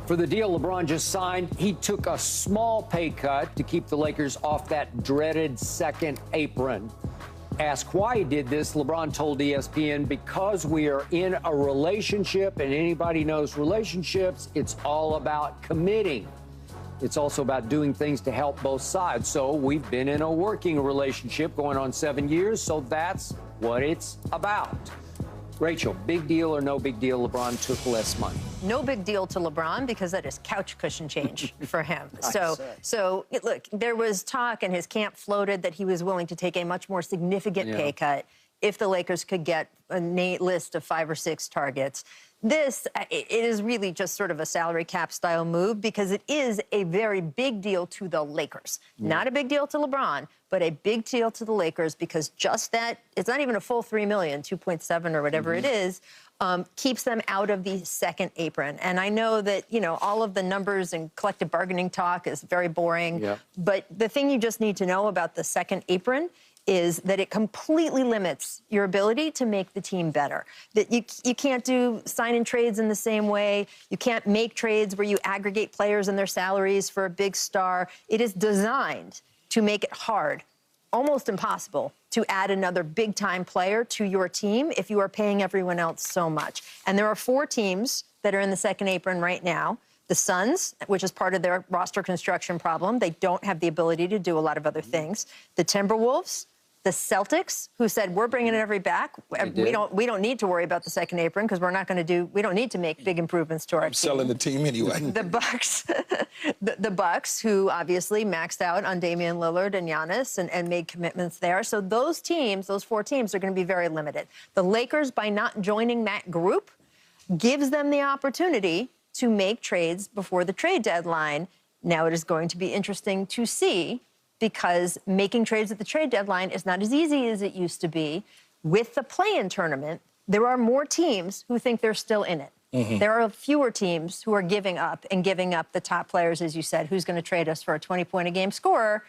For the deal LeBron just signed, he took a small pay cut to keep the Lakers off that dreaded second apron. Asked why he did this, LeBron told ESPN, because we are in a relationship, and anybody knows relationships, it's all about committing. It's also about doing things to help both sides. So we've been in a working relationship going on 7 years, so that's what it's about. Rachel, big deal or no big deal, LeBron took less money? No big deal to LeBron because that is couch cushion change for him. So look, there was talk and his camp floated that he was willing to take a much more significant pay cut if the Lakers could get a list of 5 or 6 targets. It is really just sort of a salary cap style move because it is a very big deal to the Lakers. Not a big deal to LeBron, but a big deal to the Lakers because just that, it's not even a full $3 million, 2.7 or whatever it is, keeps them out of the second apron. And I know that, you know, all of the numbers and collective bargaining talk is very boring, but the thing you just need to know about the second apron is that it completely limits your ability to make the team better. That you can't do sign-in trades in the same way. You can't make trades where you aggregate players and their salaries for a big star. It is designed to make it hard, almost impossible, to add another big-time player to your team if you are paying everyone else so much. And there are 4 teams that are in the second apron right now. The Suns, which is part of their roster construction problem. They don't have the ability to do a lot of other things. The Timberwolves, the Celtics, who said we're bringing every back. We don't need to worry about the second apron because we don't need to make big improvements to our team. Selling the team anyway. The Bucks, the Bucks, who obviously maxed out on Damian Lillard and Giannis and made commitments there. So those teams, those 4 teams, are going to be very limited. The Lakers, by not joining that group, gives them the opportunity to make trades before the trade deadline. Now it is going to be interesting to see, because making trades at the trade deadline is not as easy as it used to be. With the play-in tournament, there are more teams who think they're still in it. There are fewer teams who are giving up the top players, as you said. Who's going to trade us for a 20-point-a-game scorer?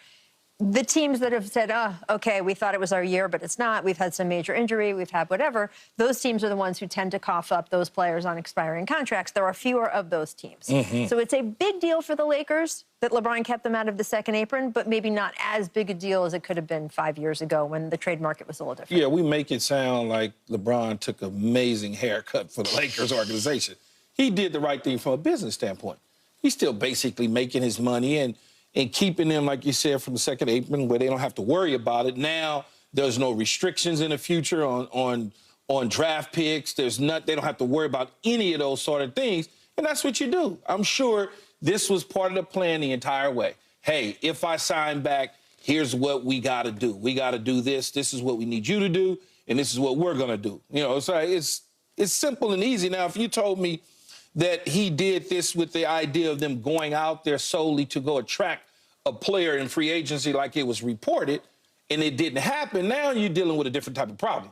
The teams that have said, oh, okay, we thought it was our year, but it's not. We've had some major injury. We've had whatever. Those teams are the ones who tend to cough up those players on expiring contracts. There are fewer of those teams. So it's a big deal for the Lakers that LeBron kept them out of the second apron, but maybe not as big a deal as it could have been 5 years ago when the trade market was a little different. Yeah, we make it sound like LeBron took an amazing haircut for the Lakers organization. He did the right thing from a business standpoint. He's still basically making his money and keeping them, like you said, from the second apron where they don't have to worry about it. Now there's no restrictions in the future on draft picks. They don't have to worry about any of those sort of things. And that's what you do. I'm sure this was part of the plan the entire way. Hey, if I sign back, here's what we got to do. We got to do this. This is what we need you to do, and this is what we're going to do. You know, so it's simple and easy. Now, if you told me that he did this with the idea of them going out there solely to go attract a player in free agency like it was reported, and it didn't happen, now you're dealing with a different type of problem,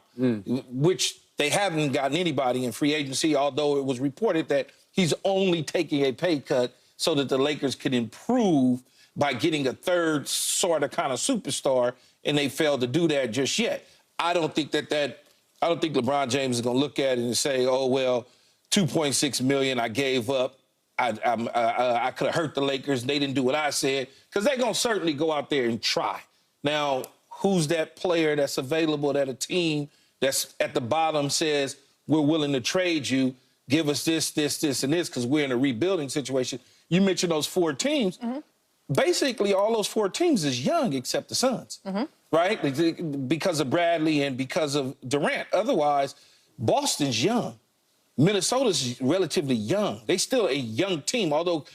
which they haven't gotten anybody in free agency, although it was reported that he's only taking a pay cut so that the Lakers could improve by getting a third sort of kind of superstar, and they failed to do that just yet. I don't think LeBron James is going to look at it and say, oh, well, $2.6 million I gave up. I could have hurt the Lakers. They didn't do what I said, because they're going to certainly go out there and try. Now, who's that player that's available that a team that's at the bottom says, we're willing to trade you, give us this, this, this, and this, because we're in a rebuilding situation. You mentioned those 4 teams. Basically, all those 4 teams is young except the Suns, right? Because of Bradley and because of Durant. Otherwise, Boston's young. Minnesota's relatively young. They still a young team, although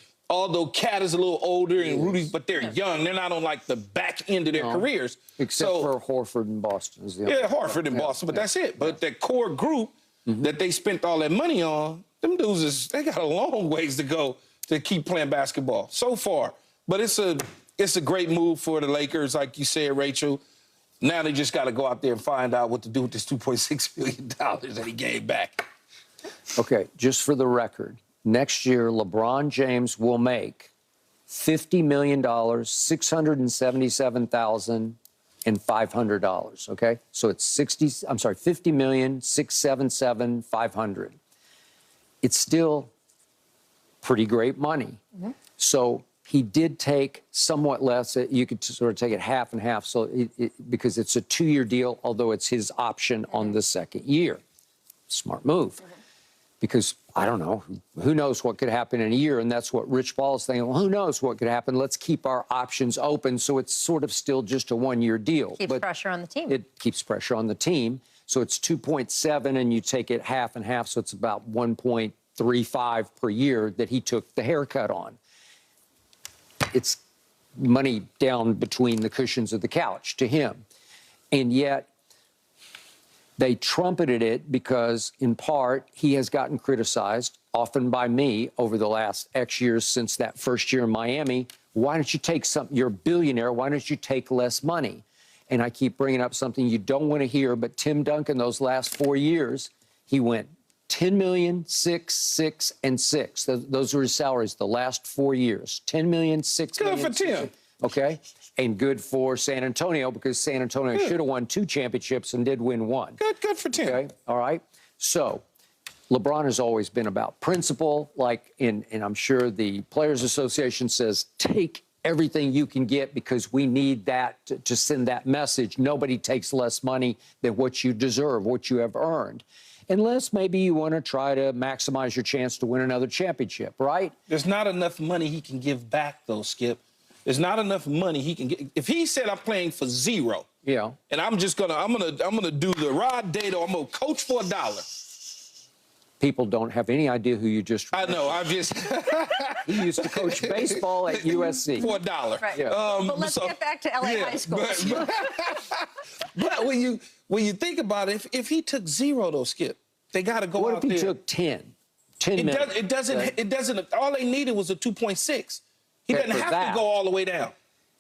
Cat is a little older and Rudy, but they're young. They're not on, like, the back end of their careers. Except for Horford and Boston. Horford and Boston, but that's it. But that core group that they spent all that money on, them dudes, they got a long ways to go to keep playing basketball so far. But it's a great move for the Lakers, like you said, Rachel. Now they just got to go out there and find out what to do with this $2.6 million that he gave back. Okay, just for the record, next year LeBron James will make $50 million, $677,500, okay? So it's $50,677,500. It's still pretty great money. So he did take somewhat less. You could sort of take it half and half, so because it's a 2-year deal, although it's his option on the second year. Smart move. Because, I don't know, who knows what could happen in a year, and that's what Rich Paul is thinking. Well, who knows what could happen? Let's keep our options open so it's sort of still just a 1-year deal. Keeps pressure on the team. It keeps pressure on the team. So it's 2.7, and you take it half and half, so it's about 1.35 per year that he took the haircut on. It's money down between the cushions of the couch to him. And yet, they trumpeted it because, in part, he has gotten criticized, often by me, over the last X years since that first year in Miami. Why don't you take something? You're a billionaire. Why don't you take less money? And I keep bringing up something you don't want to hear, but Tim Duncan, those last 4 years, he went 10 million, 6, 6, and 6. Those were his salaries the last 4 years. 10 million, 6 Good million. for Tim. Okay. And good for San Antonio, because San Antonio should have won 2 championships and did win 1. Good for Tim. Okay. All right. So LeBron has always been about principle, and I'm sure the Players Association says, take everything you can get because we need that to send that message. Nobody takes less money than what you deserve, what you have earned. Unless maybe you want to try to maximize your chance to win another championship, right? There's not enough money he can give back, though, Skip. There's not enough money he can get. If he said I'm playing for $0, yeah, and I'm gonna do the Rod Dado, I'm gonna coach for $1. People don't have any idea who you just. I know. I'm just. He used to coach baseball at USC for $1. Right. Yeah. But let's get back to LA high school. But when you think about it, if he took $0, though, Skip, they got to go what out if he there. took 10? 10 minutes. It doesn't. All they needed was a 2.6. He doesn't have to go all the way down.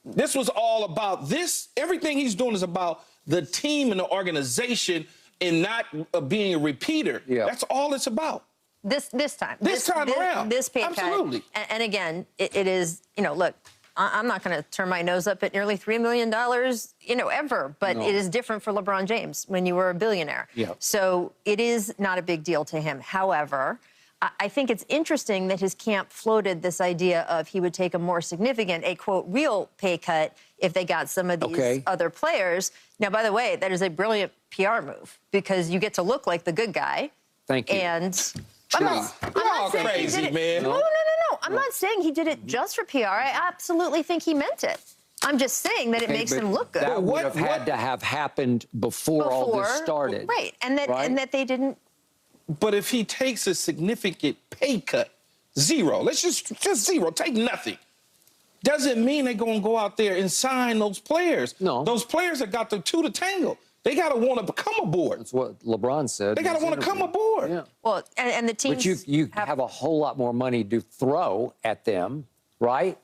This was all about this. Everything he's doing is about the team and the organization and not being a repeater. Yeah. That's all it's about. This time around. This pay cut. Absolutely. And again, it is, look, I'm not going to turn my nose up at nearly $3 million, ever. But No. it is different for LeBron James when you were a billionaire. Yeah. So it is not a big deal to him. However, I think it's interesting that his camp floated this idea of he would take a more significant, a, quote, real pay cut if they got some of these other players. Now, by the way, that is a brilliant PR move because you get to look like the good guy. Thank you. And You're all crazy, man. No. I'm not saying he did it just for PR. I absolutely think he meant it. I'm just saying that it makes him look good. That would have had to have happened before all this started. Right. And that they didn't. But if he takes a significant pay cut, $0, let's just $0, take nothing, doesn't mean they're going to go out there and sign those players. No. Those players that got the 2 to tango, they got to want to come aboard. That's what LeBron said. They got to want to come aboard. Yeah. Well, and the teams. But you have a whole lot more money to throw at them, right?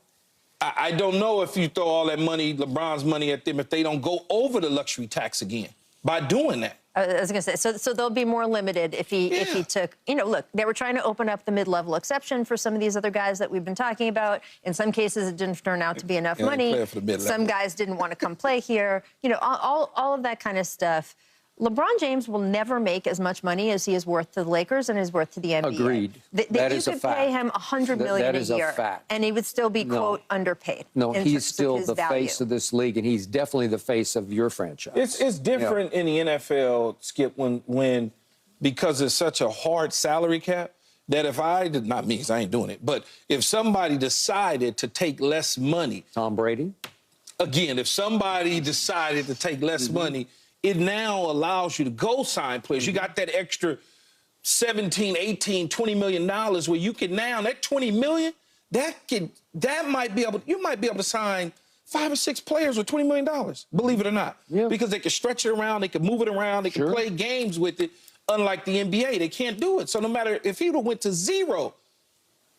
I don't know if you throw all that money, LeBron's money at them, if they don't go over the luxury tax again by doing that. I was going to say, so they'll be more limited if he took, look, they were trying to open up the mid-level exception for some of these other guys that we've been talking about. In some cases, it didn't turn out to be enough money. Some guys didn't want to come play here. All of that kind of stuff. LeBron James will never make as much money as he is worth to the Lakers and is worth to the NBA. Agreed. That is a fact. You could pay him $100 million a year, and he would still be, quote, underpaid. No, he's still the value. face of this league, and he's definitely the face of your franchise. It's different in the NFL, Skip, when because it's such a hard salary cap, that if not me, because I ain't doing it, but if somebody decided to take less money. Tom Brady? Again, if somebody decided to take less money, it now allows you to go sign players. You got that extra 17, 18, $20 million where you can now, that $20 million, you might be able to sign 5 or 6 players with $20 million, believe it or not. Yeah. Because they can stretch it around, they can move it around, they can play games with it, unlike the NBA. They can't do it. So no matter if he would have went to $0,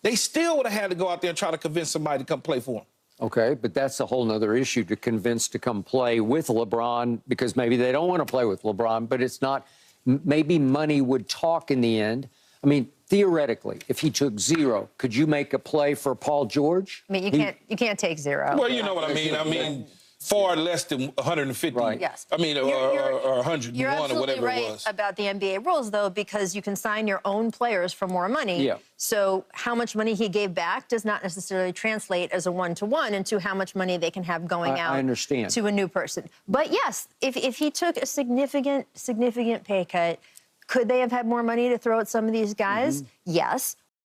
they still would have had to go out there and try to convince somebody to come play for him. Okay, but that's a whole nother issue to convince to come play with LeBron because maybe they don't want to play with LeBron, but it's not. Maybe money would talk in the end. I mean, theoretically, if he took $0, could you make a play for Paul George? I mean, you can't take $0. Well, you know what I mean. I mean, far less than 150. Right. Yes. I mean, or 101 You're or absolutely whatever right it was. about the NBA rules, though, because you can sign your own players for more money. Yeah. So how much money he gave back does not necessarily translate as a one-to-one into how much money they can have going out I understand. to a new person. But yes, if he took a significant pay cut, could they have had more money to throw at some of these guys? Yes.